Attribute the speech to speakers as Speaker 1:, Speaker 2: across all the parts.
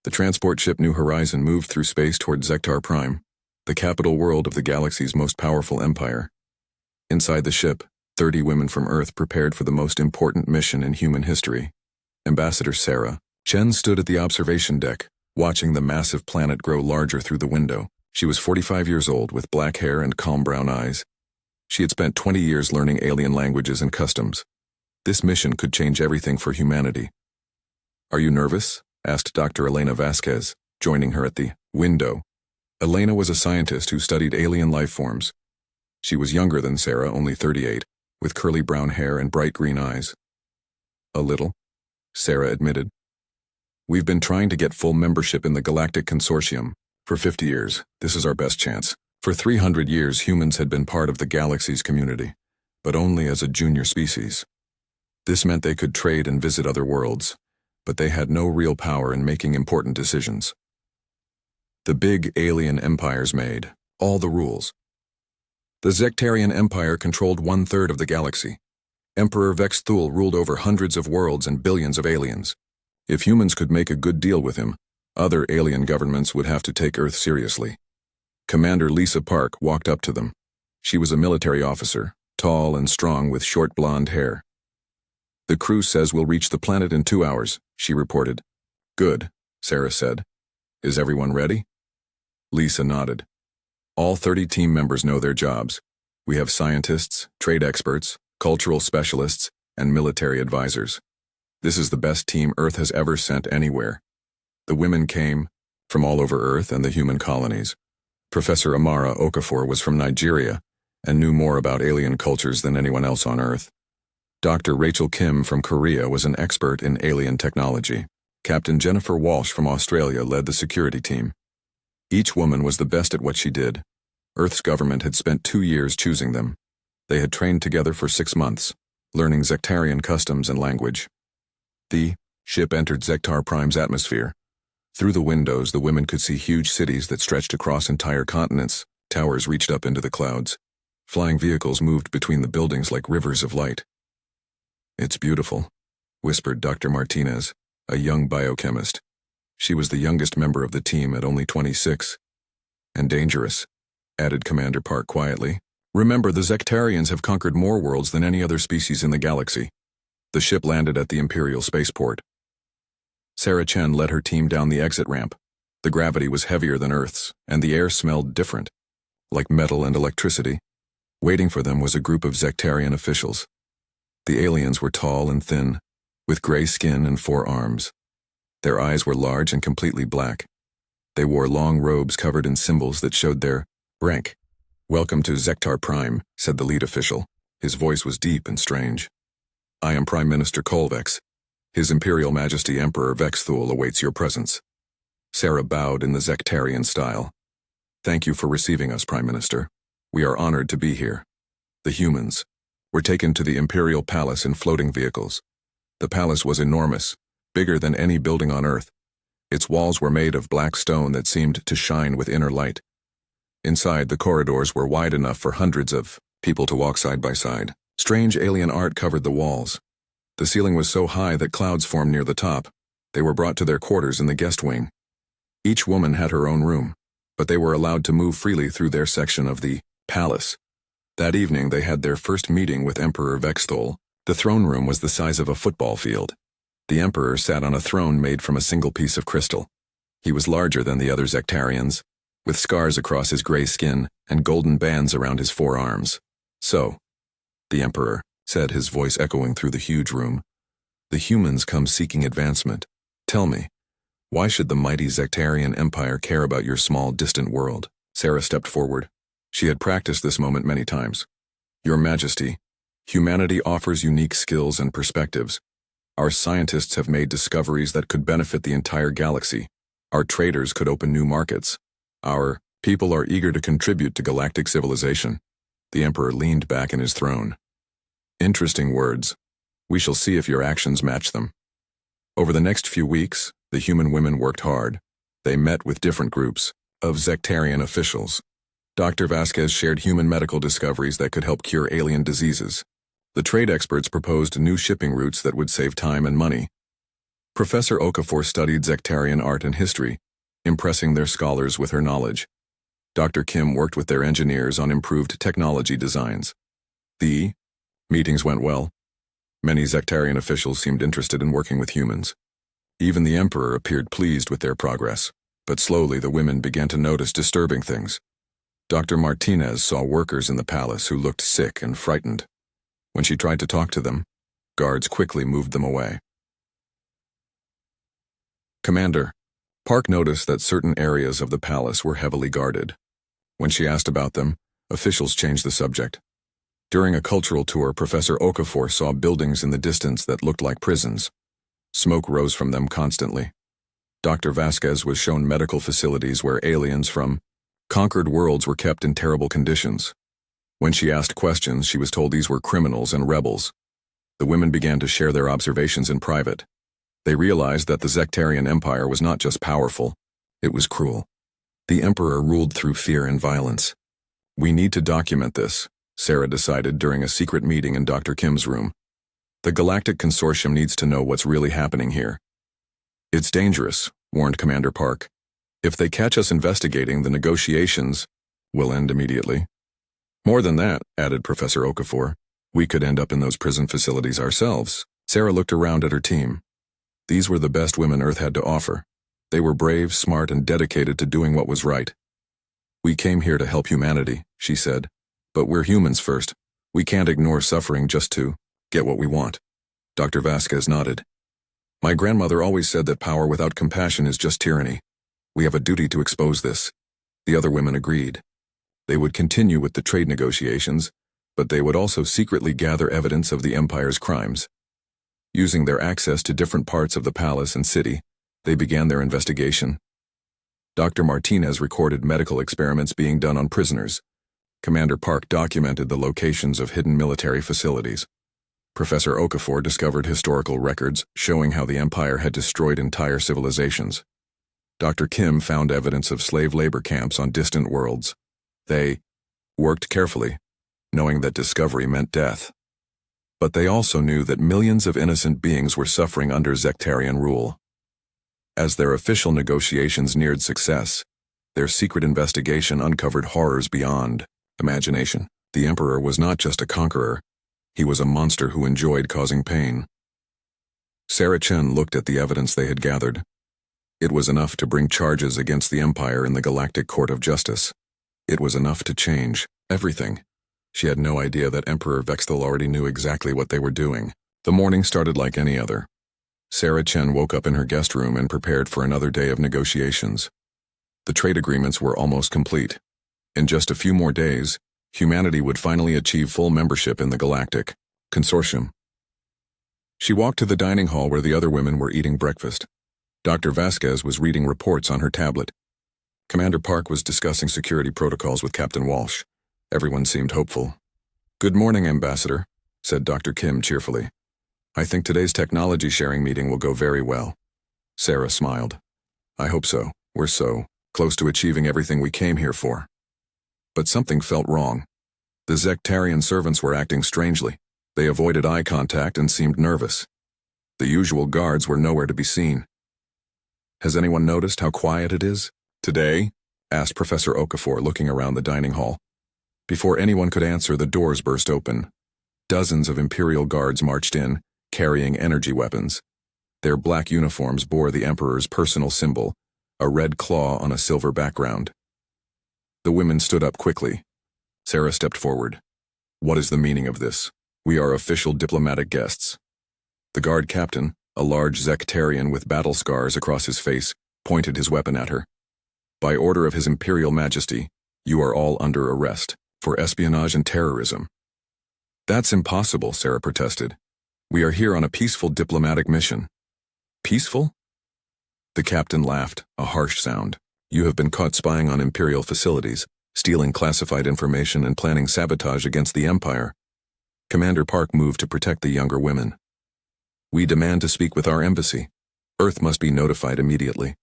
Speaker 1: The transport ship New Horizon moved through space toward Zectar Prime, the capital world of the galaxy's most powerful empire. Inside the ship, 30 women from Earth prepared for the most important mission in human history. Ambassador Sarah Chen stood at the observation deck, watching the massive planet grow larger through the window. She was 45 years old with black hair and calm brown eyes. She had spent 20 years learning alien languages and customs. This mission could change everything for humanity. "Are you nervous?" asked Dr. Elena Vasquez, joining her at the window. Elena was a scientist who studied alien life forms. She was younger than Sarah, only 38, with curly brown hair and bright green eyes. "A little," Sarah admitted. "We've been trying to get full membership in the Galactic Consortium. For 50 years, this is our best chance. For 300 years, humans had been part of the galaxy's community, but only as a junior species. This meant they could trade and visit other worlds, but they had no real power in making important decisions. The big alien empires made all the rules. The Zectarian Empire controlled 1/3 of the galaxy. Emperor Vex Thul ruled over hundreds of worlds and billions of aliens. If humans could make a good deal with him, other alien governments would have to take Earth seriously. Commander Lisa Park walked up to them. She was a military officer, tall and strong with short blonde hair. "The crew says we'll reach the planet in 2 hours," she reported. "Good," Sarah said. "Is everyone ready?" Lisa nodded. "All 30 team members know their jobs. We have scientists, trade experts, cultural specialists, and military advisors. This is the best team Earth has ever sent anywhere." The women came from all over Earth and the human colonies. Professor Amara Okafor was from Nigeria and knew more about alien cultures than anyone else on Earth. Dr. Rachel Kim from Korea was an expert in alien technology. Captain Jennifer Walsh from Australia led the security team. Each woman was the best at what she did. Earth's government had spent 2 years choosing them. They had trained together for 6 months, learning Zectarian customs and language. The ship entered Zectar Prime's atmosphere. Through the windows, the women could see huge cities that stretched across entire continents. Towers reached up into the clouds. Flying vehicles moved between the buildings like rivers of light. "It's beautiful," whispered Dr. Martinez, a young biochemist. She was the youngest member of the team at only 26. "And dangerous," added Commander Park quietly. "Remember, the Zectarians have conquered more worlds than any other species in the galaxy." The ship landed at the Imperial spaceport. Sarah Chen led her team down the exit ramp. The gravity was heavier than Earth's, and the air smelled different, like metal and electricity. Waiting for them was a group of Zectarian officials. The aliens were tall and thin, with gray skin and 4 arms. Their eyes were large and completely black. They wore long robes covered in symbols that showed their rank. "Welcome to Zectar Prime," said the lead official. His voice was deep and strange. "I am Prime Minister Kolvex. His Imperial Majesty Emperor Vex Thul awaits your presence." Sarah bowed in the Zectarian style. "Thank you for receiving us, Prime Minister. We are honored to be here." The humans were taken to the Imperial Palace in floating vehicles. The palace was enormous, bigger than any building on Earth. Its walls were made of black stone that seemed to shine with inner light. Inside, the corridors were wide enough for hundreds of people to walk side by side. Strange alien art covered the walls. The ceiling was so high that clouds formed near the top. They were brought to their quarters in the guest wing. Each woman had her own room, but they were allowed to move freely through their section of the palace. That evening, they had their first meeting with Emperor Vex Thul. The throne room was the size of a football field. The emperor sat on a throne made from a single piece of crystal. He was larger than the other Zectarians, with scars across his gray skin and golden bands around his 4 arms. "So," the emperor said, his voice echoing through the huge room, "the humans come seeking advancement. Tell me, why should the mighty Zectarian Empire care about your small, distant world?" Sarah stepped forward. She had practiced this moment many times. "Your Majesty, humanity offers unique skills and perspectives. Our scientists have made discoveries that could benefit the entire galaxy. Our traders could open new markets. Our people are eager to contribute to galactic civilization." The emperor leaned back in his throne. "Interesting words. We shall see if your actions match them." Over the next few weeks, the human women worked hard. They met with different groups of Zectarian officials. Dr. Vasquez shared human medical discoveries that could help cure alien diseases. The trade experts proposed new shipping routes that would save time and money. Professor Okafor studied Zectarian art and history, impressing their scholars with her knowledge. Dr. Kim worked with their engineers on improved technology designs. The meetings went well. Many Zectarian officials seemed interested in working with humans. Even the Emperor appeared pleased with their progress, but slowly the women began to notice disturbing things. Dr. Martinez saw workers in the palace who looked sick and frightened. When she tried to talk to them, guards quickly moved them away. Commander, Park noticed that certain areas of the palace were heavily guarded. When she asked about them, officials changed the subject. During a cultural tour, Professor Okafor saw buildings in the distance that looked like prisons. Smoke rose from them constantly. Dr. Vasquez was shown medical facilities where aliens from conquered worlds were kept in terrible conditions. When she asked questions, she was told these were criminals and rebels. The women began to share their observations in private. They realized that the Zectarian Empire was not just powerful, it was cruel. The Emperor ruled through fear and violence. We need to document this, Sarah decided during a secret meeting in Dr. Kim's room. The Galactic Consortium needs to know what's really happening here. It's dangerous, warned Commander Park. If they catch us investigating, the negotiations will end immediately. More than that, added Professor Okafor, we could end up in those prison facilities ourselves. Sarah looked around at her team. These were the best women Earth had to offer. They were brave, smart, and dedicated to doing what was right. We came here to help humanity, she said. But we're humans first. We can't ignore suffering just to get what we want. Dr. Vasquez nodded. My grandmother always said that power without compassion is just tyranny. We have a duty to expose this. The other women agreed. They would continue with the trade negotiations, but they would also secretly gather evidence of the Empire's crimes. Using their access to different parts of the palace and city, they began their investigation. Dr. Martinez recorded medical experiments being done on prisoners. Commander Park documented the locations of hidden military facilities. Professor Okafor discovered historical records showing how the Empire had destroyed entire civilizations. Dr. Kim found evidence of slave labor camps on distant worlds. They worked carefully, knowing that discovery meant death. But they also knew that millions of innocent beings were suffering under Zectarian rule. As their official negotiations neared success, their secret investigation uncovered horrors beyond imagination. The Emperor was not just a conqueror, he was a monster who enjoyed causing pain. Sarah Chen looked at the evidence they had gathered. It was enough to bring charges against the Empire in the Galactic Court of Justice. It was enough to change everything. She had no idea that Emperor Vexthal already knew exactly what they were doing. The morning started like any other. Sarah Chen woke up in her guest room and prepared for another day of negotiations. The trade agreements were almost complete. In just a few more days, humanity would finally achieve full membership in the Galactic Consortium. She walked to the dining hall where the other women were eating breakfast. Dr. Vasquez was reading reports on her tablet. Commander Park was discussing security protocols with Captain Walsh. Everyone seemed hopeful. Good morning, Ambassador, said Dr. Kim cheerfully. I think today's technology sharing meeting will go very well. Sarah smiled. I hope so. We're so close to achieving everything we came here for. But something felt wrong. The Zectarian servants were acting strangely. They avoided eye contact and seemed nervous. The usual guards were nowhere to be seen. Has anyone noticed how quiet it is today? Asked Professor Okafor, looking around the dining hall. Before anyone could answer, the doors burst open. Dozens of Imperial guards marched in, carrying energy weapons. Their black uniforms bore the Emperor's personal symbol, a red claw on a silver background. The women stood up quickly. Sarah stepped forward. What is the meaning of this? We are official diplomatic guests. The guard captain, a large Zectarian with battle scars across his face, pointed his weapon at her. By order of His Imperial Majesty, you are all under arrest for espionage and terrorism. That's impossible, Sarah protested. We are here on a peaceful diplomatic mission. Peaceful? The captain laughed, a harsh sound. You have been caught spying on Imperial facilities, stealing classified information and planning sabotage against the Empire. Commander Park moved to protect the younger women. We demand to speak with our embassy. Earth must be notified immediately.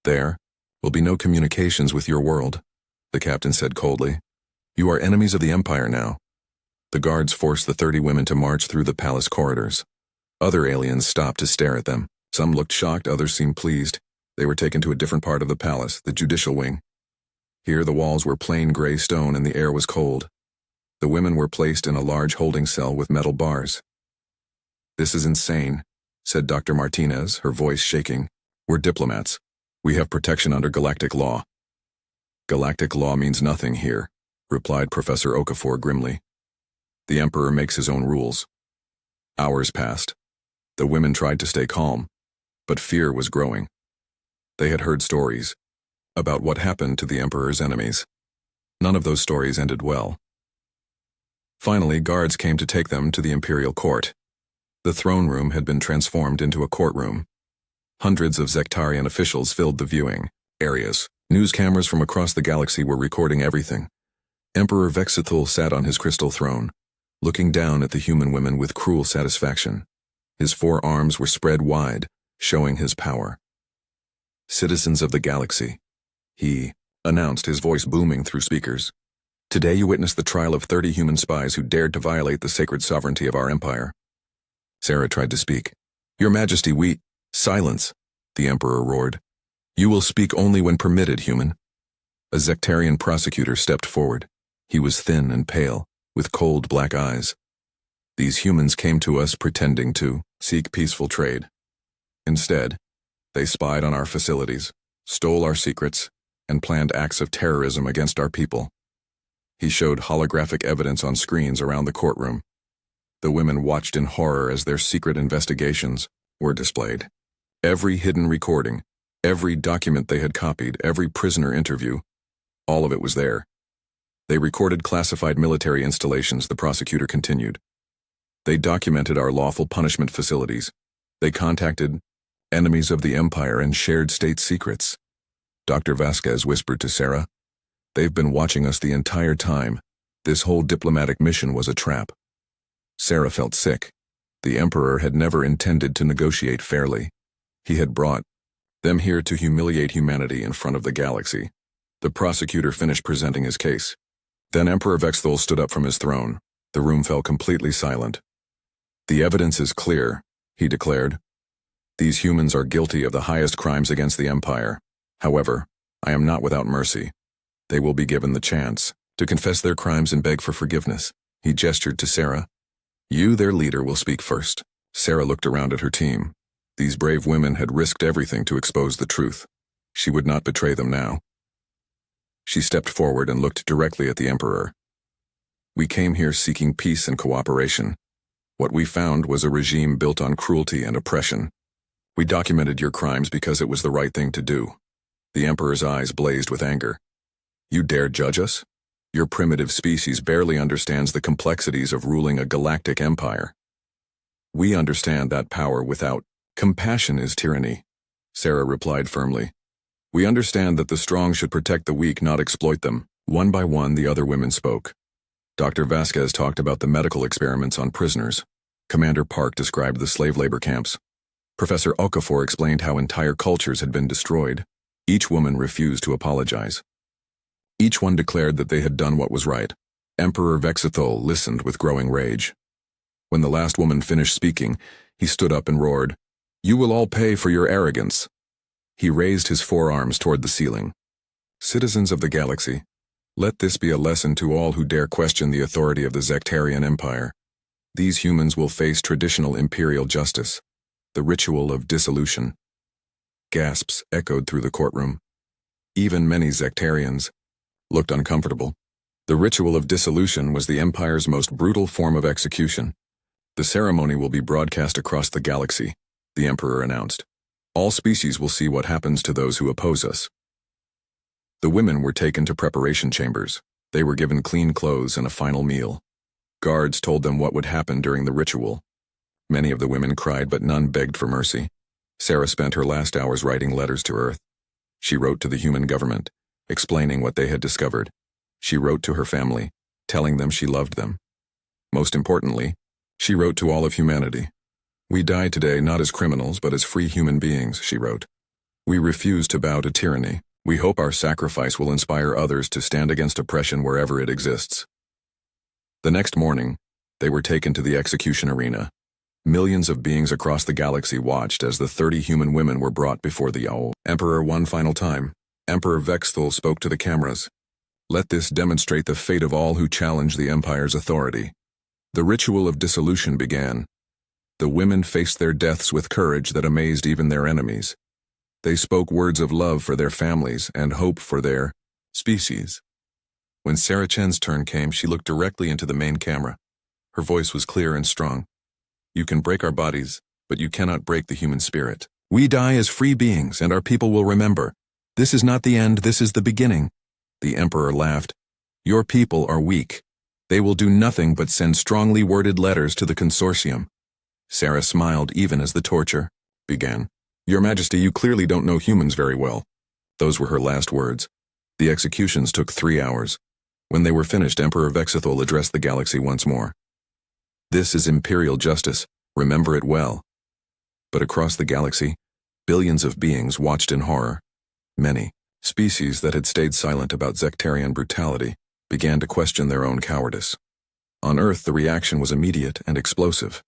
Speaker 1: There will be no communications with your world, the captain said coldly. You are enemies of the Empire now. The guards forced the 30 women to march through the palace corridors. Other aliens stopped to stare at them. Some looked shocked, others seemed pleased. They were taken to a different part of the palace, the judicial wing. Here the walls were plain gray stone and the air was cold. The women were placed in a large holding cell with metal bars. "This is insane," said Dr. Martinez, her voice shaking. "We're diplomats. We have protection under galactic law." "Galactic law means nothing here," replied Professor Okafor grimly. "The Emperor makes his own rules." Hours passed. The women tried to stay calm, but fear was growing. They had heard stories about what happened to the Emperor's enemies. None of those stories ended well. Finally, guards came to take them to the Imperial Court. The throne room had been transformed into a courtroom. Hundreds of Zectarian officials filled the viewing areas. News cameras from across the galaxy were recording everything. Emperor Vexithul sat on his crystal throne, looking down at the human women with cruel satisfaction. His 4 arms were spread wide, showing his power. "Citizens of the galaxy," he announced, his voice booming through speakers. "Today you witness the trial of 30 human spies who dared to violate the sacred sovereignty of our empire." Sarah tried to speak. "Your Majesty, we—" "Silence," the Emperor roared. "You will speak only when permitted, human." A Zectarian prosecutor stepped forward. He was thin and pale, with cold black eyes. "These humans came to us pretending to seek peaceful trade. Instead, they spied on our facilities, stole our secrets, and planned acts of terrorism against our people." He showed holographic evidence on screens around the courtroom. The women watched in horror as their secret investigations were displayed. Every hidden recording, every document they had copied, every prisoner interview, all of it was there. They recorded classified military installations, the prosecutor continued. They documented our lawful punishment facilities. They contacted enemies of the Empire and shared state secrets. Dr. Vasquez whispered to Sarah, "They've been watching us the entire time. This whole diplomatic mission was a trap." Sarah felt sick. The Emperor had never intended to negotiate fairly. He had brought them here to humiliate humanity in front of the galaxy. The prosecutor finished presenting his case. Then Emperor Vexthul stood up from his throne. The room fell completely silent. "The evidence is clear," he declared. "These humans are guilty of the highest crimes against the Empire. However, I am not without mercy. They will be given the chance to confess their crimes and beg for forgiveness." He gestured to Sarah. "You, their leader, will speak first." Sarah looked around at her team. These brave women had risked everything to expose the truth. She would not betray them now. She stepped forward and looked directly at the Emperor. "We came here seeking peace and cooperation. What we found was a regime built on cruelty and oppression. We documented your crimes because it was the right thing to do." The Emperor's eyes blazed with anger. "You dare judge us? Your primitive species barely understands the complexities of ruling a galactic empire. We understand that power without compassion is tyranny," Sarah replied firmly. "We understand that the strong should protect the weak, not exploit them." One by one, the other women spoke. Dr. Vasquez talked about the medical experiments on prisoners. Commander Park described the slave labor camps. Professor Okafor explained how entire cultures had been destroyed. Each woman refused to apologize. Each one declared that they had done what was right. Emperor Vexithul listened with growing rage. When the last woman finished speaking, he stood up and roared, "You will all pay for your arrogance." He raised his 4 arms toward the ceiling. "Citizens of the galaxy, let this be a lesson to all who dare question the authority of the Zectarian Empire. These humans will face traditional imperial justice, the ritual of dissolution." Gasps echoed through the courtroom. Even many Zectarians looked uncomfortable. The ritual of dissolution was the Empire's most brutal form of execution. "The ceremony will be broadcast across the galaxy," the Emperor announced. "All species will see what happens to those who oppose us." The women were taken to preparation chambers. They were given clean clothes and a final meal. Guards told them what would happen during the ritual. Many of the women cried, but none begged for mercy. Sarah spent her last hours writing letters to Earth. She wrote to the human government, explaining what they had discovered. She wrote to her family, telling them she loved them. Most importantly, she wrote to all of humanity. "We die today not as criminals, but as free human beings," she wrote. "We refuse to bow to tyranny. We hope our sacrifice will inspire others to stand against oppression wherever it exists." The next morning, they were taken to the execution arena. Millions of beings across the galaxy watched as the 30 human women were brought before the owl Emperor one final time. Emperor Vexthul spoke to the cameras. Let this demonstrate the fate of all who challenge the Empire's authority. The ritual of dissolution began. The women faced their deaths with courage that amazed even their enemies. They spoke words of love for their families and hope for their species. When Sarah Chen's turn came, she looked directly into the main camera. Her voice was clear and strong. You can break our bodies, but you cannot break the human spirit. We die as free beings, and our people will remember. This is not the end, this is the beginning. The Emperor laughed. Your people are weak. They will do nothing but send strongly worded letters to the consortium. Sarah smiled even as the torture began. Your Majesty, you clearly don't know humans very well. Those were her last words. The executions took 3 hours. When they were finished, Emperor Vexithol addressed the galaxy once more. This is imperial justice. Remember it well. But across the galaxy, billions of beings watched in horror. Many species that had stayed silent about Zectarian brutality began to question their own cowardice. On Earth, the reaction was immediate and explosive.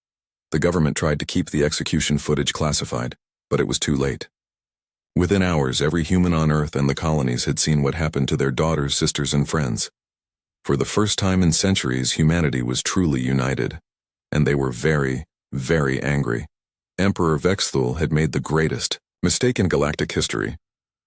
Speaker 1: The government tried to keep the execution footage classified, but it was too late. Within hours, every human on Earth and the colonies had seen what happened to their daughters, sisters, and friends. For the first time in centuries, humanity was truly united. And they were very, very angry. Emperor Vexthul had made the greatest mistake in galactic history.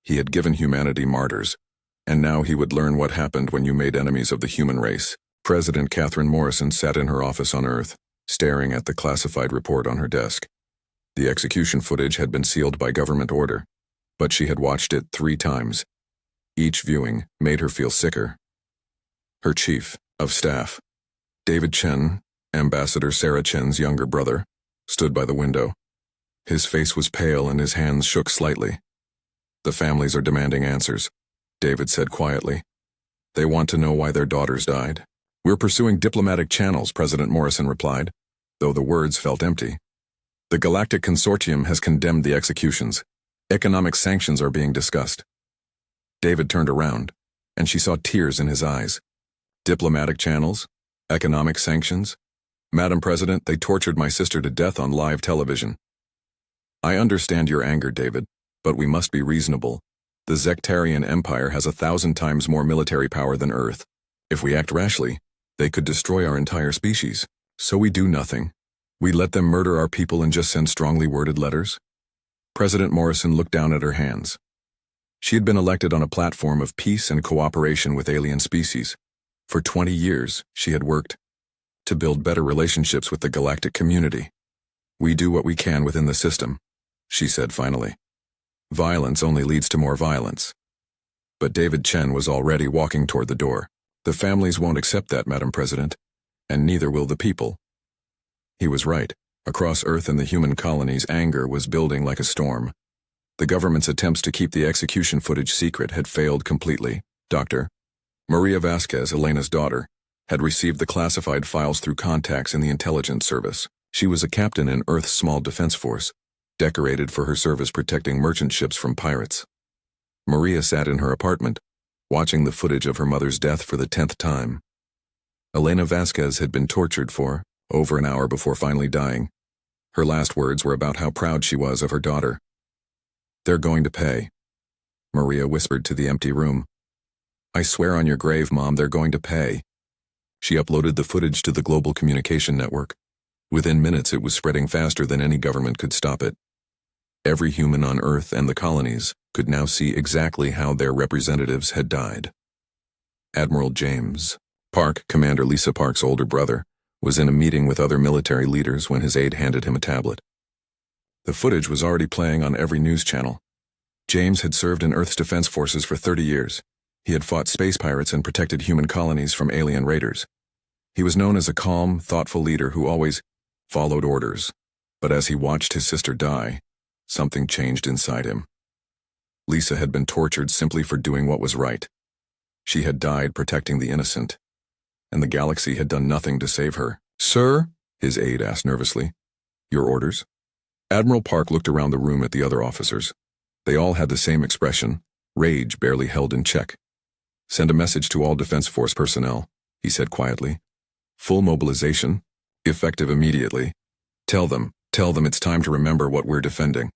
Speaker 1: He had given humanity martyrs, and now he would learn what happened when you made enemies of the human race. President Catherine Morrison sat in her office on Earth, staring at the classified report on her desk. The execution footage had been sealed by government order, but she had watched it 3 times. Each viewing made her feel sicker. Her chief of staff, David Chen, Ambassador Sarah Chen's younger brother, stood by the window. His face was pale and his hands shook slightly. The families are demanding answers, David said quietly. They want to know why their daughters died. We're pursuing diplomatic channels, President Morrison replied, though the words felt empty. The Galactic Consortium has condemned the executions. Economic sanctions are being discussed. David turned around, and she saw tears in his eyes. Diplomatic channels? Economic sanctions? Madam President, they tortured my sister to death on live television. I understand your anger, David, but we must be reasonable. The Zectarian Empire has 1,000 times more military power than Earth. If we act rashly, they could destroy our entire species. So we do nothing. We let them murder our people and just send strongly worded letters? President Morrison looked down at her hands. She had been elected on a platform of peace and cooperation with alien species. For 20 years, she had worked to build better relationships with the galactic community. We do what we can within the system, she said finally. Violence only leads to more violence. But David Chen was already walking toward the door. The families won't accept that, Madam President, and neither will the people. He was right. Across Earth and the human colonies, anger was building like a storm. The government's attempts to keep the execution footage secret had failed completely. Dr. Maria Vasquez, Elena's daughter, had received the classified files through contacts in the intelligence service. She was a captain in Earth's small defense force, decorated for her service protecting merchant ships from pirates. Maria sat in her apartment, watching the footage of her mother's death for the 10th time. Elena Vasquez had been tortured for over an hour before finally dying. Her last words were about how proud she was of her daughter. They're going to pay, Maria whispered to the empty room. I swear on your grave, Mom, they're going to pay. She uploaded the footage to the global communication network. Within minutes, it was spreading faster than any government could stop it. Every human on Earth and the colonies could now see exactly how their representatives had died. Admiral James Park, Commander Lisa Park's older brother, was in a meeting with other military leaders when his aide handed him a tablet. The footage was already playing on every news channel. James had served in Earth's defense forces for 30 years. He had fought space pirates and protected human colonies from alien raiders. He was known as a calm, thoughtful leader who always followed orders. But as he watched his sister die, something changed inside him. Lisa had been tortured simply for doing what was right. She had died protecting the innocent, and the galaxy had done nothing to save her. Sir? His aide asked nervously. Your orders? Admiral Park looked around the room at the other officers. They all had the same expression, rage barely held in check. Send a message to all Defense Force personnel, he said quietly. Full mobilization, effective immediately. Tell them it's time to remember what we're defending."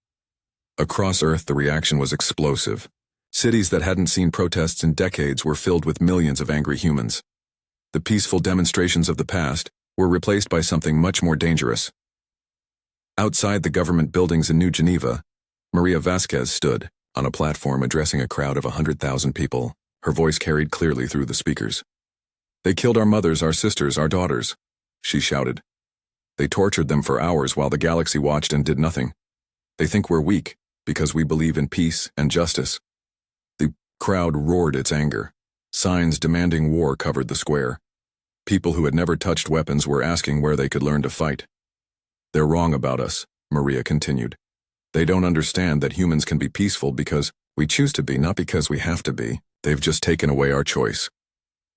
Speaker 1: Across Earth, the reaction was explosive. Cities that hadn't seen protests in decades were filled with millions of angry humans. The peaceful demonstrations of the past were replaced by something much more dangerous. Outside the government buildings in New Geneva, Maria Vasquez stood on a platform addressing a crowd of 100,000 people. Her voice carried clearly through the speakers. "They killed our mothers, our sisters, our daughters," she shouted. "They tortured them for hours while the galaxy watched and did nothing. They think we're weak because we believe in peace and justice." The crowd roared its anger. Signs demanding war covered the square. People who had never touched weapons were asking where they could learn to fight. "They're wrong about us," Maria continued. "They don't understand that humans can be peaceful because we choose to be, not because we have to be. They've just taken away our choice."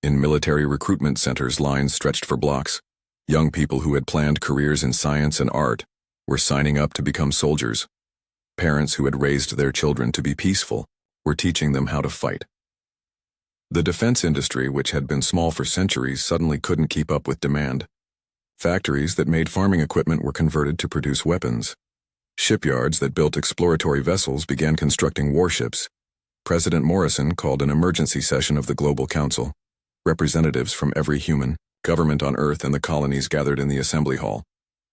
Speaker 1: In military recruitment centers, lines stretched for blocks. Young people who had planned careers in science and art were signing up to become soldiers. Parents who had raised their children to be peaceful were teaching them how to fight. The defense industry, which had been small for centuries, suddenly couldn't keep up with demand. Factories that made farming equipment were converted to produce weapons. Shipyards that built exploratory vessels began constructing warships. President Morrison called an emergency session of the Global Council. Representatives from every human government on Earth and the colonies gathered in the assembly hall.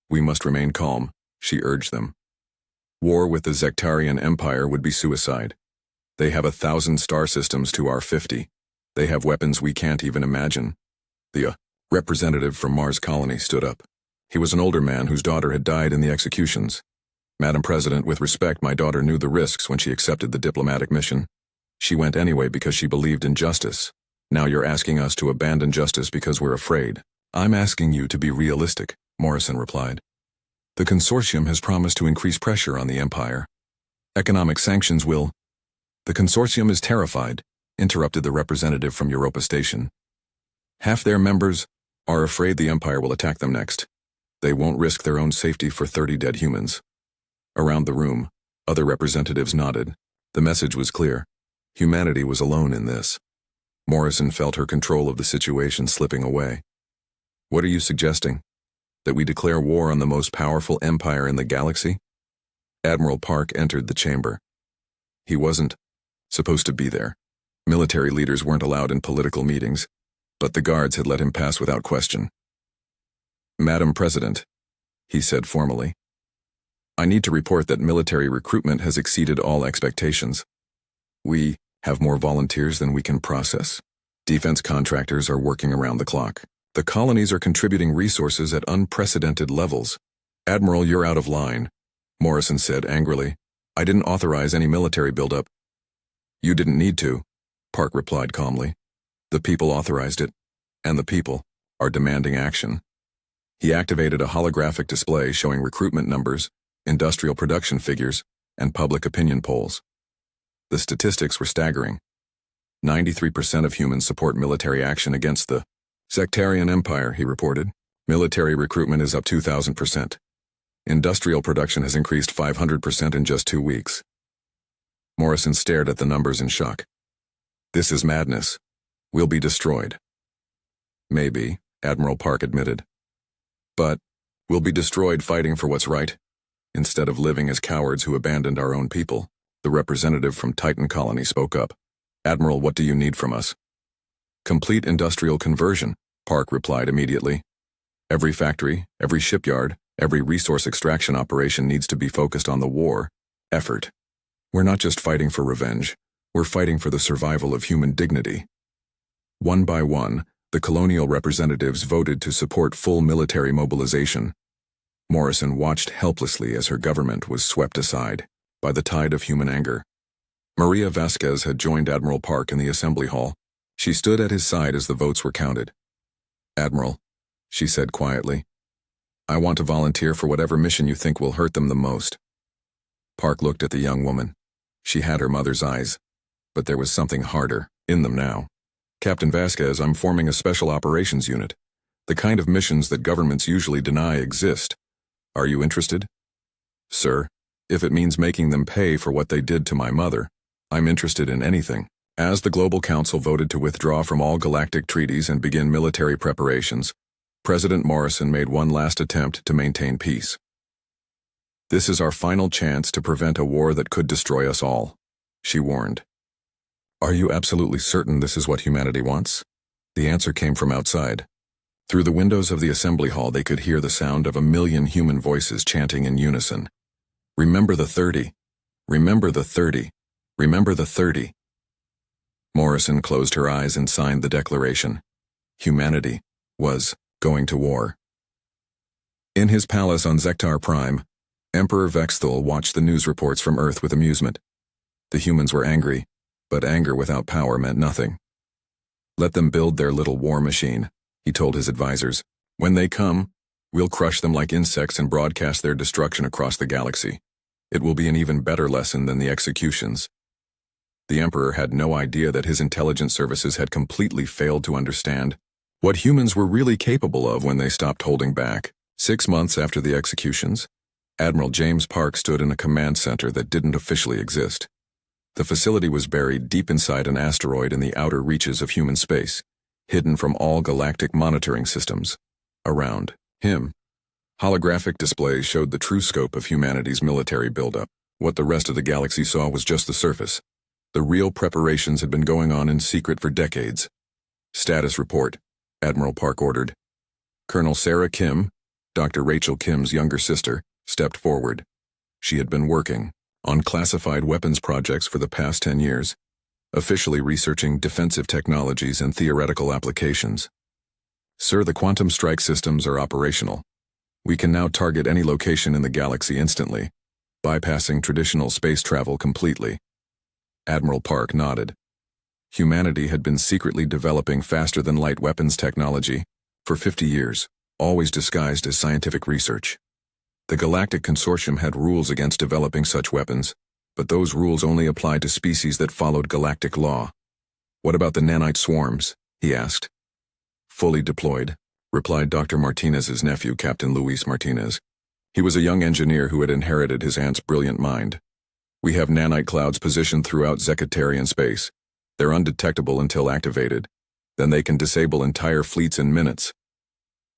Speaker 1: "We must remain calm," she urged them. War with the Zectarian Empire would be suicide. They have 1,000 star systems to our 50. They have weapons we can't even imagine. The representative from Mars colony stood up. He was an older man whose daughter had died in the executions. "Madam President, with respect, my daughter knew the risks when she accepted the diplomatic mission. She went anyway because she believed in justice. Now you're asking us to abandon justice because we're afraid." "I'm asking you to be realistic," Morrison replied. "The consortium has promised to increase pressure on the Empire. Economic sanctions will—" "The consortium is terrified," interrupted the representative from Europa Station. "Half their members are afraid the Empire will attack them next. They won't risk their own safety for 30 dead humans." Around the room, other representatives nodded. The message was clear. Humanity was alone in this. Morrison felt her control of the situation slipping away. "What are you suggesting? That we declare war on the most powerful empire in the galaxy?" Admiral Park entered the chamber. He wasn't supposed to be there. Military leaders weren't allowed in political meetings, but the guards had let him pass without question. "Madam President," he said formally, "I need to report that military recruitment has exceeded all expectations. We have more volunteers than we can process. Defense contractors are working around the clock. The colonies are contributing resources at unprecedented levels." "Admiral, you're out of line," Morrison said angrily. "I didn't authorize any military buildup." "You didn't need to," Park replied calmly. "The people authorized it, and the people are demanding action." He activated a holographic display showing recruitment numbers, industrial production figures, and public opinion polls. The statistics were staggering. 93% of humans support military action against the Zectarian Empire, he reported. Military recruitment is up 2,000%. Industrial production has increased 500% in just 2 weeks. Morrison stared at the numbers in shock. "This is madness. We'll be destroyed." "Maybe," Admiral Park admitted. "But we'll be destroyed fighting for what's right, instead of living as cowards who abandoned our own people." The representative from Titan Colony spoke up. "Admiral, what do you need from us?" "Complete industrial conversion," Park replied immediately. "Every factory, every shipyard, every resource extraction operation needs to be focused on the war effort. We're not just fighting for revenge, we're fighting for the survival of human dignity." One by one, the colonial representatives voted to support full military mobilization. Morrison watched helplessly as her government was swept aside by the tide of human anger. Maria Vasquez had joined Admiral Park in the assembly hall. She stood at his side as the votes were counted. "Admiral," she said quietly, "I want to volunteer for whatever mission you think will hurt them the most." Park looked at the young woman. She had her mother's eyes, but there was something harder in them now. "Captain Vasquez, I'm forming a special operations unit. The kind of missions that governments usually deny exist. Are you interested?" "Sir, if it means making them pay for what they did to my mother, I'm interested in anything." As the Global Council voted to withdraw from all galactic treaties and begin military preparations, President Morrison made one last attempt to maintain peace. This is our final chance to prevent a war that could destroy us all, she warned. Are you absolutely certain this is what humanity wants? The answer came from outside. Through the windows of the assembly hall they could hear the sound of 1,000,000 human voices chanting in unison. Remember the 30. Remember the 30. Remember the 30. Morrison closed her eyes and signed the declaration. Humanity was going to war. In his palace on Zectar Prime, Emperor Vexthul watched the news reports from Earth with amusement. The humans were angry, but anger without power meant nothing. Let them build their little war machine, he told his advisors. When they come, we'll crush them like insects and broadcast their destruction across the galaxy. It will be an even better lesson than the executions. The Emperor had no idea that his intelligence services had completely failed to understand what humans were really capable of when they stopped holding back. 6 months after the executions, Admiral James Park stood in a command center that didn't officially exist. The facility was buried deep inside an asteroid in the outer reaches of human space, hidden from all galactic monitoring systems. Around him, holographic displays showed the true scope of humanity's military buildup. What the rest of the galaxy saw was just the surface. The real preparations had been going on in secret for decades. Status report, Admiral Park ordered. Colonel Sarah Kim, Dr. Rachel Kim's younger sister, stepped forward. She had been working on classified weapons projects for the past 10 years, officially researching defensive technologies and theoretical applications. Sir, the quantum strike systems are operational. We can now target any location in the galaxy instantly, bypassing traditional space travel completely. Admiral Park nodded. Humanity had been secretly developing faster-than-light weapons technology for 50 years, always disguised as scientific research. The Galactic Consortium had rules against developing such weapons, but those rules only applied to species that followed galactic law. What about the nanite swarms? He asked. Fully deployed, replied Dr. Martinez's nephew, Captain Luis Martinez. He was a young engineer who had inherited his aunt's brilliant mind. We have nanite clouds positioned throughout Zecatarian space. They're undetectable until activated. Then they can disable entire fleets in minutes.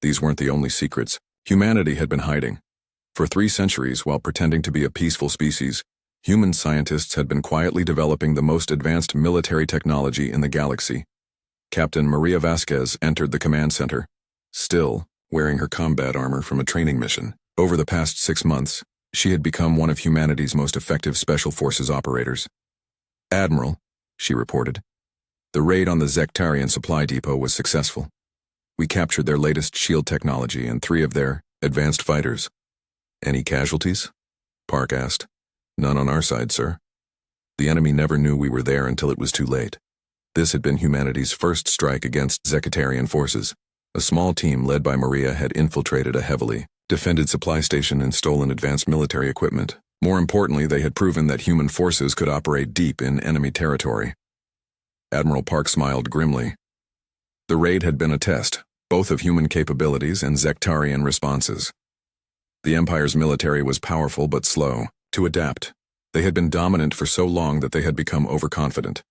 Speaker 1: These weren't the only secrets humanity had been hiding. For 3 centuries, while pretending to be a peaceful species, human scientists had been quietly developing the most advanced military technology in the galaxy. Captain Maria Vasquez entered the command center, still wearing her combat armor from a training mission. Over the past 6 months, she had become one of humanity's most effective special forces operators. Admiral, she reported, the raid on the Zectarian supply depot was successful. We captured their latest shield technology and 3 of their advanced fighters. Any casualties? Park asked. None on our side, sir. The enemy never knew we were there until it was too late. This had been humanity's first strike against Zecatarian forces. A small team led by Maria had infiltrated a heavily defended supply station and stolen advanced military equipment. More importantly, they had proven that human forces could operate deep in enemy territory. Admiral Park smiled grimly. The raid had been a test, both of human capabilities and Zectarian responses. The Empire's military was powerful but slow to adapt. They had been dominant for so long that they had become overconfident.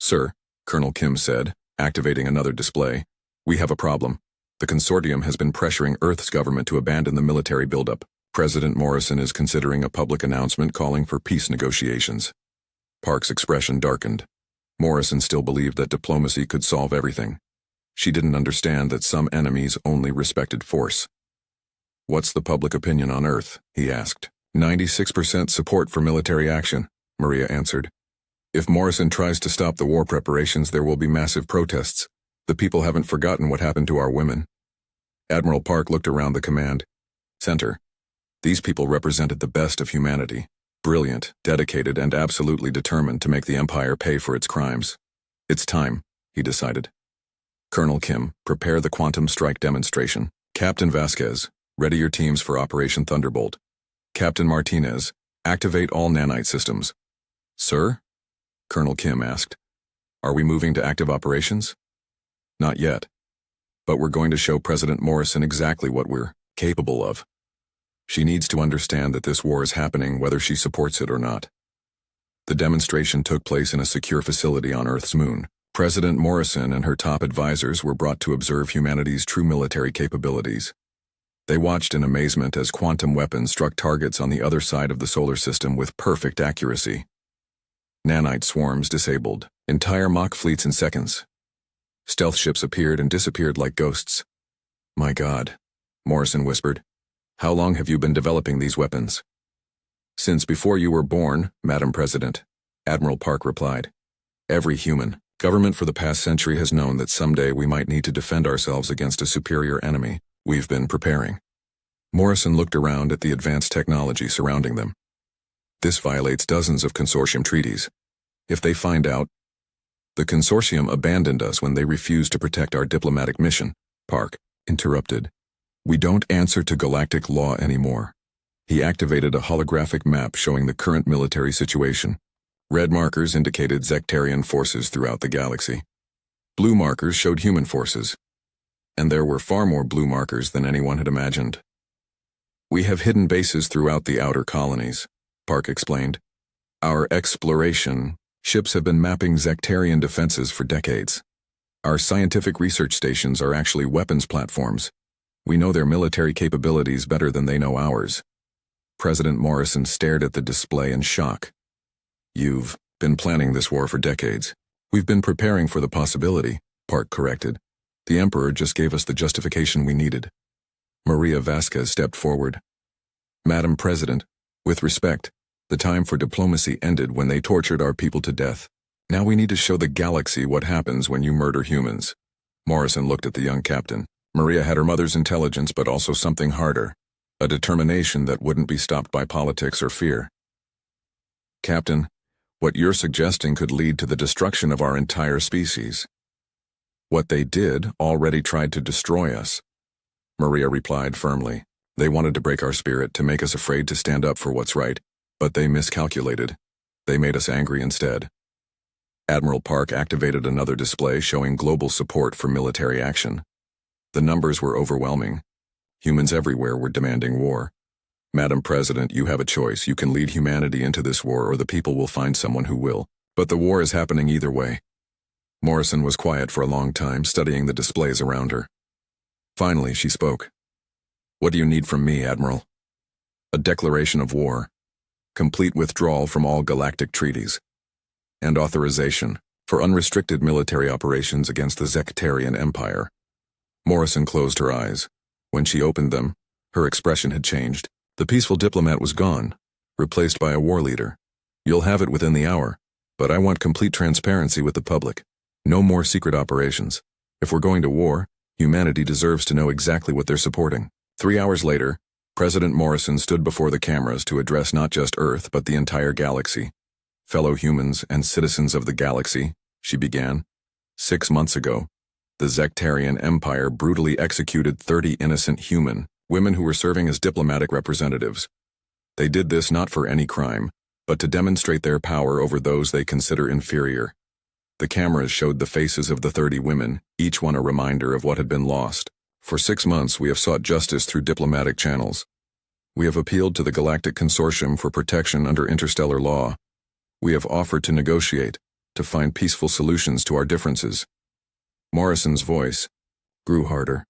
Speaker 1: Sir, Colonel Kim said, activating another display, we have a problem. The consortium has been pressuring Earth's government to abandon the military buildup. President Morrison is considering a public announcement calling for peace negotiations. Park's expression darkened. Morrison still believed that diplomacy could solve everything. She didn't understand that some enemies only respected force. What's the public opinion on Earth? He asked. 96% support for military action, Maria answered. If Morrison tries to stop the war preparations, there will be massive protests. The people haven't forgotten what happened to our women. Admiral Park looked around the command center. These people represented the best of humanity, brilliant, dedicated, and absolutely determined to make the Empire pay for its crimes. It's time, he decided. Colonel Kim, prepare the quantum strike demonstration. Captain Vasquez, ready your teams for Operation Thunderbolt. Captain Martinez, activate all nanite systems. Sir? Colonel Kim asked. Are we moving to active operations? Not yet. But we're going to show President Morrison exactly what we're capable of. She needs to understand that this war is happening whether she supports it or not. The demonstration took place in a secure facility on Earth's moon. President Morrison and her top advisors were brought to observe humanity's true military capabilities. They watched in amazement as quantum weapons struck targets on the other side of the solar system with perfect accuracy. Nanite swarms disabled entire mock fleets in seconds. Stealth ships appeared and disappeared like ghosts. "My God," Morrison whispered. "How long have you been developing these weapons?" "Since before you were born, Madam President," Admiral Park replied. "Every human government for the past century has known that someday we might need to defend ourselves against a superior enemy. We've been preparing." Morrison looked around at the advanced technology surrounding them. "This violates dozens of consortium treaties. If they find out—" "The consortium abandoned us when they refused to protect our diplomatic mission," Park interrupted. "We don't answer to galactic law anymore." He activated a holographic map showing the current military situation. Red markers indicated Zectarian forces throughout the galaxy. Blue markers showed human forces. And there were far more blue markers than anyone had imagined. "We have hidden bases throughout the outer colonies," Park explained. "Our exploration ships have been mapping Zectarian defenses for decades. Our scientific research stations are actually weapons platforms. We know their military capabilities better than they know ours." President Morrison stared at the display in shock. "You've been planning this war for decades." "We've been preparing for the possibility," Park corrected. "The Emperor just gave us the justification we needed." Maria Vasquez stepped forward. "Madam President, with respect, the time for diplomacy ended when they tortured our people to death. Now we need to show the galaxy what happens when you murder humans." Morrison looked at the young captain. Maria had her mother's intelligence but also something harder, a determination that wouldn't be stopped by politics or fear. "Captain, what you're suggesting could lead to the destruction of our entire species." "What they did already tried to destroy us," Maria replied firmly. "They wanted to break our spirit, to make us afraid to stand up for what's right, but they miscalculated. They made us angry instead." Admiral Park activated another display showing global support for military action. The numbers were overwhelming. Humans everywhere were demanding war. "Madam President, you have a choice. You can lead humanity into this war or the people will find someone who will. But the war is happening either way." Morrison was quiet for a long time, studying the displays around her. Finally, she spoke. "What do you need from me, Admiral?" "A declaration of war, complete withdrawal from all galactic treaties, and authorization for unrestricted military operations against the Zectarian Empire." Morrison closed her eyes. When she opened them, her expression had changed. The peaceful diplomat was gone, replaced by a war leader. "You'll have it within the hour, but I want complete transparency with the public. No more secret operations. If we're going to war, humanity deserves to know exactly what they're supporting." 3 hours later, President Morrison stood before the cameras to address not just Earth but the entire galaxy. "Fellow humans and citizens of the galaxy," she began. 6 months ago, the Zectarian Empire brutally executed 30 innocent women who were serving as diplomatic representatives. They did this not for any crime, but to demonstrate their power over those they consider inferior. The cameras showed the faces of the 30 women, each one a reminder of what had been lost. "For 6 months we have sought justice through diplomatic channels. We have appealed to the Galactic Consortium for protection under interstellar law. We have offered to negotiate, to find peaceful solutions to our differences." Morrison's voice grew harder.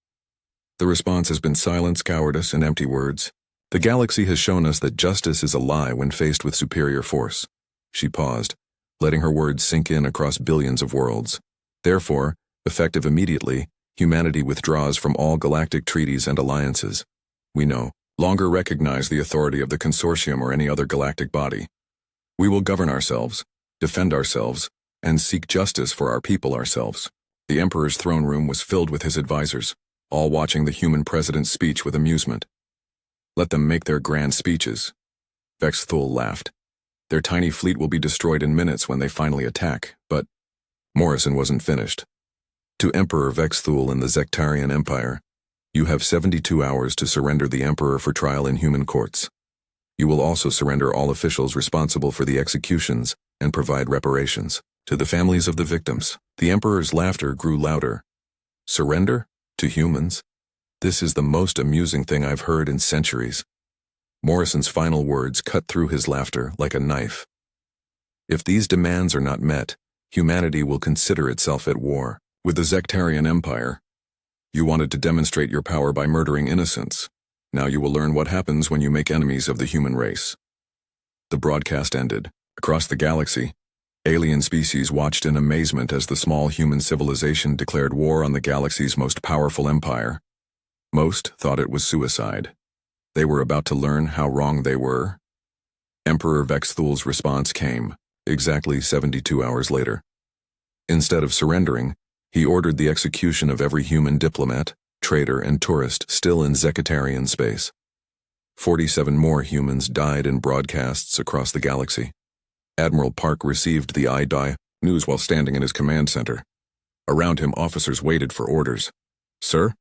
Speaker 1: "The response has been silence, cowardice, and empty words. The galaxy has shown us that justice is a lie when faced with superior force." She paused, letting her words sink in across billions of worlds. "Therefore, effective immediately, humanity withdraws from all galactic treaties and alliances. We no longer recognize the authority of the consortium or any other galactic body. We will govern ourselves, defend ourselves, and seek justice for our people ourselves." The Emperor's throne room was filled with his advisors, all watching the human president's speech with amusement. "Let them make their grand speeches." Vex Thul laughed. "Their tiny fleet will be destroyed in minutes when they finally attack, but—" Morrison wasn't finished. "To Emperor Vex Thul and the Zectarian Empire, you have 72 hours to surrender the Emperor for trial in human courts. You will also surrender all officials responsible for the executions and provide reparations to the families of the victims." The Emperor's laughter grew louder. "Surrender? To humans? This is the most amusing thing I've heard in centuries." Morrison's final words cut through his laughter like a knife. "If these demands are not met, humanity will consider itself at war with the Zectarian Empire. You wanted to demonstrate your power by murdering innocents. Now you will learn what happens when you make enemies of the human race." The broadcast ended. Across the galaxy, alien species watched in amazement as the small human civilization declared war on the galaxy's most powerful empire. Most thought it was suicide. They were about to learn how wrong they were. Emperor Vexthul's response came, exactly 72 hours later. Instead of surrendering, he ordered the execution of every human diplomat, trader, and tourist still in Zectarian space. 47 more humans died in broadcasts across the galaxy. Admiral Park received the I-Die news while standing in his command center. Around him, officers waited for orders. "Sir?"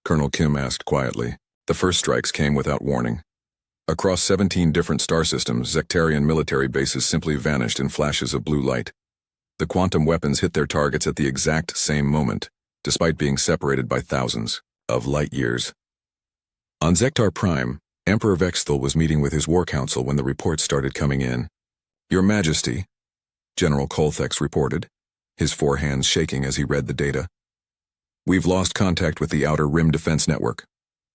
Speaker 1: Colonel Kim asked quietly. The first strikes came without warning. Across 17 different star systems, Zectarian military bases simply vanished in flashes of blue light. The quantum weapons hit their targets at the exact same moment, despite being separated by thousands of light years. On Zectar Prime, Emperor Vexthul was meeting with his war council when the reports started coming in. "Your Majesty," General Colthex reported, his four hands shaking as he read the data. "We've lost contact with the Outer Rim Defense Network.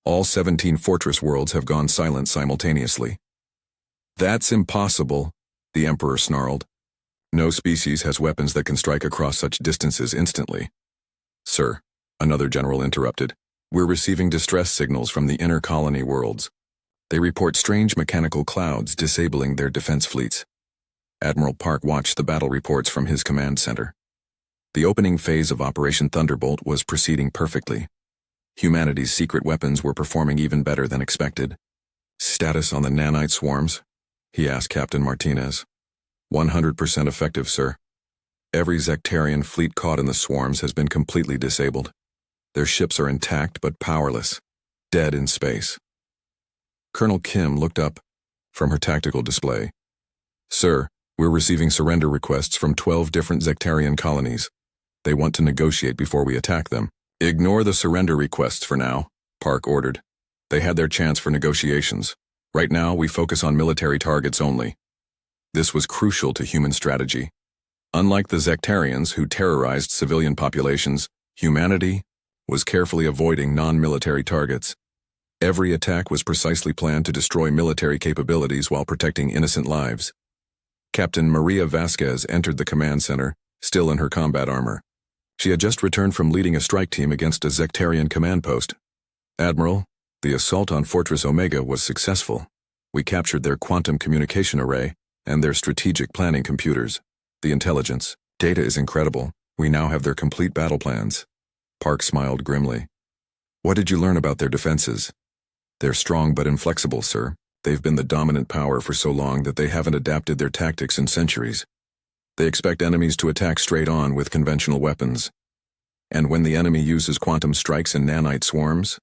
Speaker 1: All 17 fortress worlds have gone silent simultaneously." "That's impossible," the Emperor snarled. "No species has weapons that can strike across such distances instantly." "Sir," another general interrupted, "we're receiving distress signals from the inner colony worlds. They report strange mechanical clouds disabling their defense fleets." Admiral Park watched the battle reports from his command center. The opening phase of Operation Thunderbolt was proceeding perfectly. Humanity's secret weapons were performing even better than expected. "Status on the nanite swarms?" he asked Captain Martinez. 100% effective, sir. Every Zectarian fleet caught in the swarms has been completely disabled. Their ships are intact but powerless, dead in space. Colonel Kim looked up from her tactical display. "Sir, we're receiving surrender requests from 12 different Zectarian colonies. They want to negotiate before we attack them." "Ignore the surrender requests for now," Park ordered. "They had their chance for negotiations. Right now, we focus on military targets only." This was crucial to human strategy. Unlike the Zectarians, who terrorized civilian populations, humanity was carefully avoiding non-military targets. Every attack was precisely planned to destroy military capabilities while protecting innocent lives. Captain Maria Vasquez entered the command center, still in her combat armor. She had just returned from leading a strike team against a Zectarian command post. "Admiral, the assault on Fortress Omega was successful. We captured their quantum communication array and their strategic planning computers. The intelligence data is incredible. We now have their complete battle plans." Park smiled grimly. "What did you learn about their defenses?" "They're strong but inflexible, sir. They've been the dominant power for so long that they haven't adapted their tactics in centuries. They expect enemies to attack straight on with conventional weapons. And when the enemy uses quantum strikes and nanite swarms,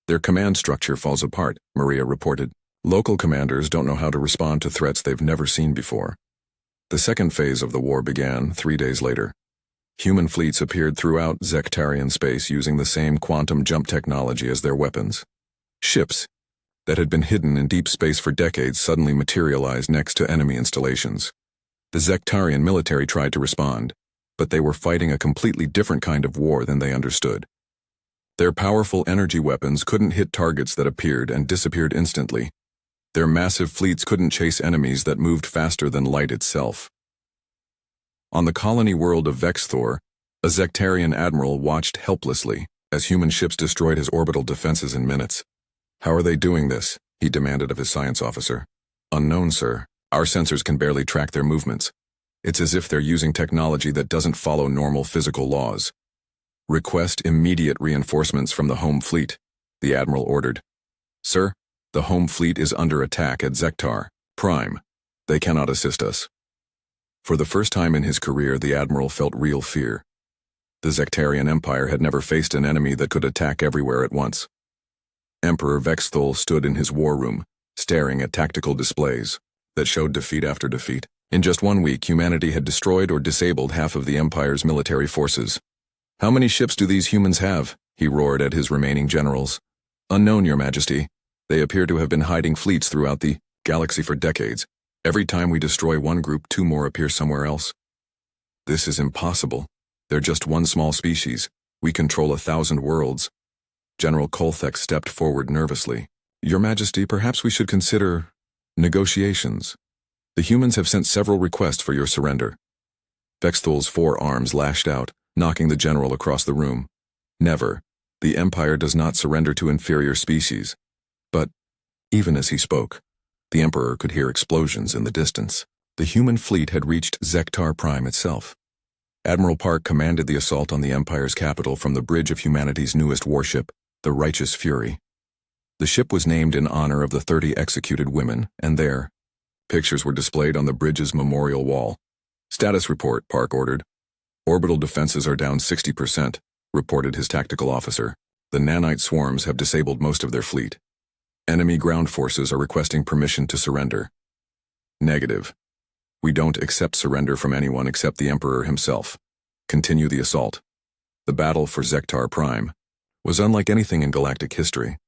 Speaker 1: their command structure falls apart," Maria reported. "Local commanders don't know how to respond to threats they've never seen before." The second phase of the war began 3 days later. Human fleets appeared throughout Zectarian space using the same quantum jump technology as their weapons. Ships that had been hidden in deep space for decades suddenly materialized next to enemy installations. The Zectarian military tried to respond, but they were fighting a completely different kind of war than they understood. Their powerful energy weapons couldn't hit targets that appeared and disappeared instantly. Their massive fleets couldn't chase enemies that moved faster than light itself. On the colony world of Vexthor, a Zectarian admiral watched helplessly as human ships destroyed his orbital defenses in minutes. "How are they doing this?" he demanded of his science officer. "Unknown, sir. Our sensors can barely track their movements. It's as if they're using technology that doesn't follow normal physical laws." "Request immediate reinforcements from the home fleet," the admiral ordered. "Sir, the home fleet is under attack at Zectar Prime. They cannot assist us." For the first time in his career, the admiral felt real fear. The Zectarian Empire had never faced an enemy that could attack everywhere at once. Emperor Vexthul stood in his war room, staring at tactical displays that showed defeat after defeat. In just 1 week, humanity had destroyed or disabled half of the Empire's military forces. "How many ships do these humans have?" he roared at his remaining generals. "Unknown, Your Majesty. They appear to have been hiding fleets throughout the galaxy for decades. Every time we destroy one group, 2 more appear somewhere else." "This is impossible. They're just one small species. We control 1,000 worlds." General Kolthek stepped forward nervously. Your Majesty, perhaps we should consider negotiations. The humans have sent several requests for your surrender. Vexthul's forearms lashed out, knocking the general across the room. Never. The Empire does not surrender to inferior species. But, even as he spoke, the Emperor could hear explosions in the distance. The human fleet had reached Zectar Prime itself. Admiral Park commanded the assault on the Empire's capital from the bridge of humanity's newest warship, the Righteous Fury. The ship was named in honor of the 30 executed women, and there, pictures were displayed on the bridge's memorial wall. Status report, Park ordered. Orbital defenses are down 60%, reported his tactical officer. The nanite swarms have disabled most of their fleet. Enemy ground forces are requesting permission to surrender. Negative. We don't accept surrender from anyone except the Emperor himself. Continue the assault. The battle for Zectar Prime was unlike anything in galactic history.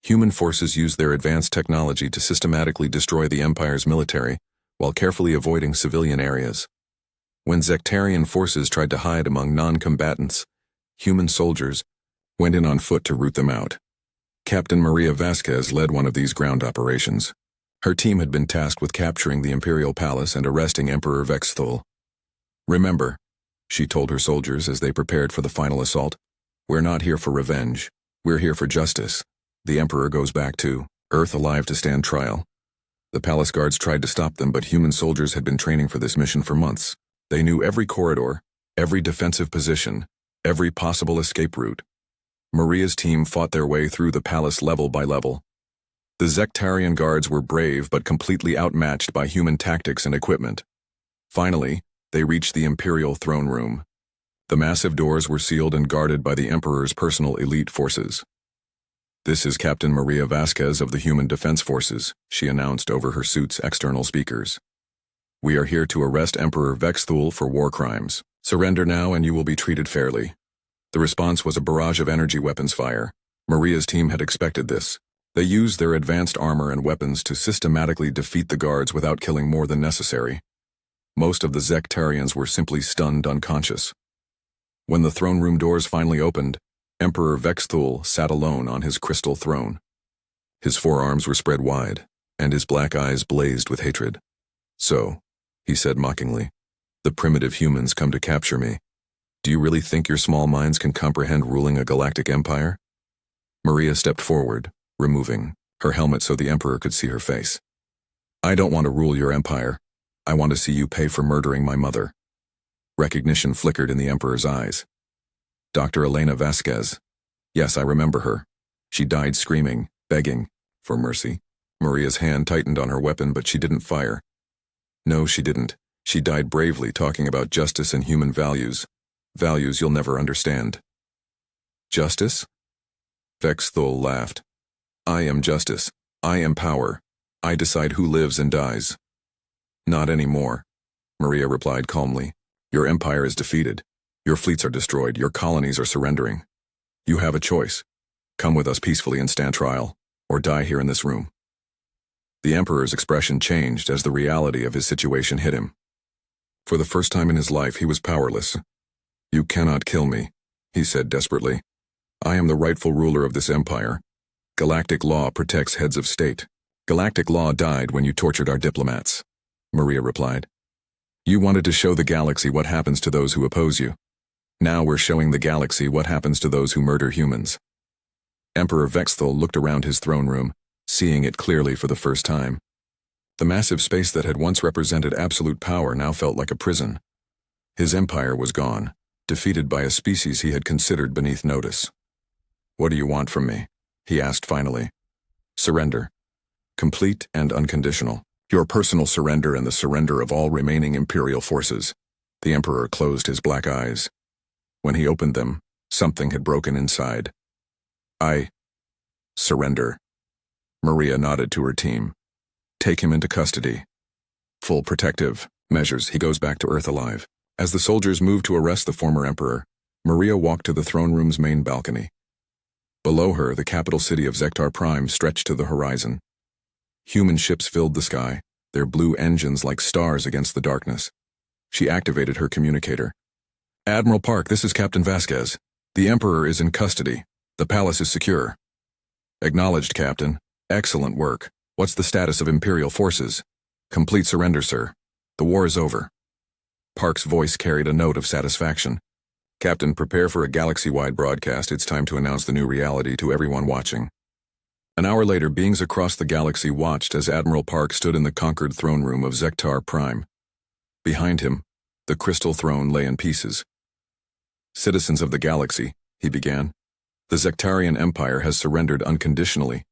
Speaker 1: Human forces used their advanced technology to systematically destroy the Empire's military while carefully avoiding civilian areas. When Zectarian forces tried to hide among non-combatants, human soldiers went in on foot to root them out. Captain Maria Vasquez led one of these ground operations. Her team had been tasked with capturing the Imperial Palace and arresting Emperor Vexthul. Remember, she told her soldiers as they prepared for the final assault, we're not here for revenge, we're here for justice. The Emperor goes back to Earth alive to stand trial. The palace guards tried to stop them, but human soldiers had been training for this mission for months. They knew every corridor, every defensive position, every possible escape route. Maria's team fought their way through the palace level by level. The Zectarian guards were brave but completely outmatched by human tactics and equipment. Finally, they reached the Imperial throne room. The massive doors were sealed and guarded by the Emperor's personal elite forces. This is Captain Maria Vasquez of the Human Defense Forces, she announced over her suit's external speakers. We are here to arrest Emperor Vexthul for war crimes. Surrender now and you will be treated fairly. The response was a barrage of energy weapons fire. Maria's team had expected this. They used their advanced armor and weapons to systematically defeat the guards without killing more than necessary. Most of the Zectarians were simply stunned unconscious. When the throne room doors finally opened, Emperor Vexthul sat alone on his crystal throne. His forearms were spread wide, and his black eyes blazed with hatred. So, he said mockingly, the primitive humans come to capture me. Do you really think your small minds can comprehend ruling a galactic empire? Maria stepped forward, removing her helmet so the Emperor could see her face. I don't want to rule your empire. I want to see you pay for murdering my mother. Recognition flickered in the Emperor's eyes. Dr. Elena Vasquez. Yes, I remember her. She died screaming, begging for mercy. Maria's hand tightened on her weapon, but she didn't fire. No, she didn't. She died bravely, talking about justice and human values. Values you'll never understand. Justice? Vexthul laughed. I am justice. I am power. I decide who lives and dies. Not anymore, Maria replied calmly. Your empire is defeated. Your fleets are destroyed. Your colonies are surrendering. You have a choice. Come with us peacefully and stand trial, or die here in this room. The Emperor's expression changed as the reality of his situation hit him. For the first time in his life, he was powerless. You cannot kill me, he said desperately. I am the rightful ruler of this empire. Galactic law protects heads of state. Galactic law died when you tortured our diplomats, Maria replied. You wanted to show the galaxy what happens to those who oppose you. Now we're showing the galaxy what happens to those who murder humans. Emperor Vexthul looked around his throne room, seeing it clearly for the first time. The massive space that had once represented absolute power now felt like a prison. His empire was gone, defeated by a species he had considered beneath notice. What do you want from me? He asked finally. Surrender. Complete and unconditional. Your personal surrender and the surrender of all remaining Imperial forces. The Emperor closed his black eyes. When he opened them, something had broken inside. I surrender. Maria nodded to her team. Take him into custody. Full protective measures. He goes back to Earth alive. As the soldiers moved to arrest the former Emperor, Maria walked to the throne room's main balcony. Below her, the capital city of Zectar Prime stretched to the horizon. Human ships filled the sky, their blue engines like stars against the darkness. She activated her communicator. Admiral Park, this is Captain Vasquez. The Emperor is in custody. The palace is secure. Acknowledged, Captain. Excellent work. What's the status of Imperial forces? Complete surrender, sir. The war is over. Park's voice carried a note of satisfaction. Captain, prepare for a galaxy-wide broadcast. It's time to announce the new reality to everyone watching. An hour later, beings across the galaxy watched as Admiral Park stood in the conquered throne room of Zectar Prime. Behind him, the crystal throne lay in pieces. Citizens of the galaxy, he began. The Zectarian Empire has surrendered unconditionally.